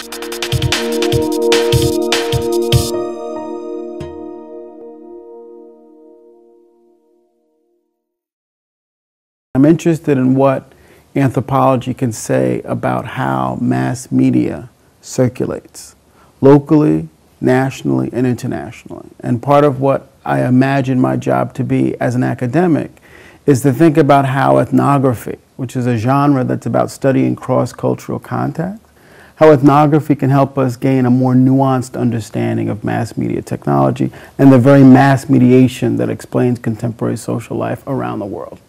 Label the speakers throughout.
Speaker 1: I'm interested in what anthropology can say about how mass media circulates locally, nationally, and internationally. And part of what I imagine my job to be as an academic is to think about how ethnography, which is a genre that's about studying cross-cultural context, how ethnography can help us gain a more nuanced understanding of mass media technology and the very mass mediation that explains contemporary social life around the world.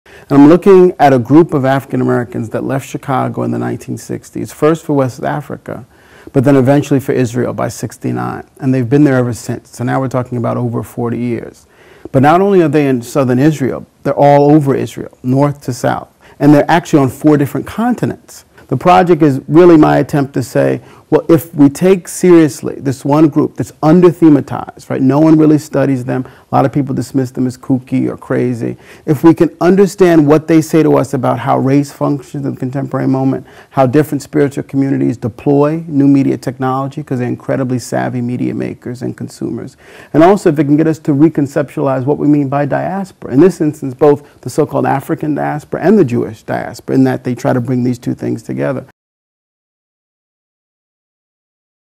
Speaker 1: And I'm looking at a group of African Americans that left Chicago in the 1960s, first for West Africa, but then eventually for Israel by '69. And they've been there ever since. So now we're talking about over 40 years. But not only are they in southern Israel, they're all over Israel, north to south. And they're actually on 4 different continents. The project is really my attempt to say, well, if we take seriously this one group that's under-thematized, right? No one really studies them. A lot of people dismiss them as kooky or crazy. If we can understand what they say to us about how race functions in the contemporary moment, how different spiritual communities deploy new media technology because they're incredibly savvy media makers and consumers. And also if it can get us to reconceptualize what we mean by diaspora. In this instance, both the so-called African diaspora and the Jewish diaspora, in that they try to bring these two things together.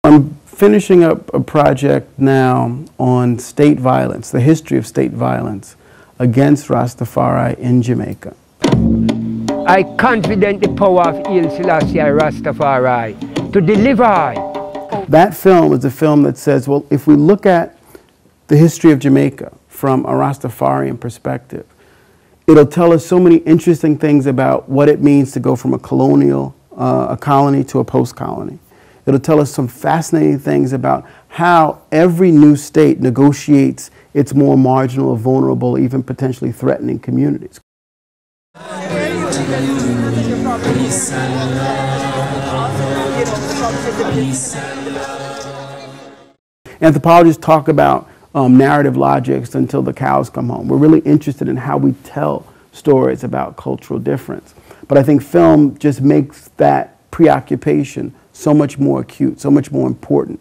Speaker 1: I'm finishing up a project now on state violence, the history of state violence against Rastafari in Jamaica.
Speaker 2: I confident the power of Il Selassie Rastafari to deliver.
Speaker 1: That film is a film that says, well, if we look at the history of Jamaica from a Rastafarian perspective, it'll tell us so many interesting things about what it means to go from a colony to a post-colony. It'll tell us some fascinating things about how every new state negotiates its more marginal, vulnerable, even potentially threatening communities. Anthropologists talk about narrative logics until the cows come home. We're really interested in how we tell stories about cultural difference. But I think film just makes that preoccupation so much more acute, so much more important.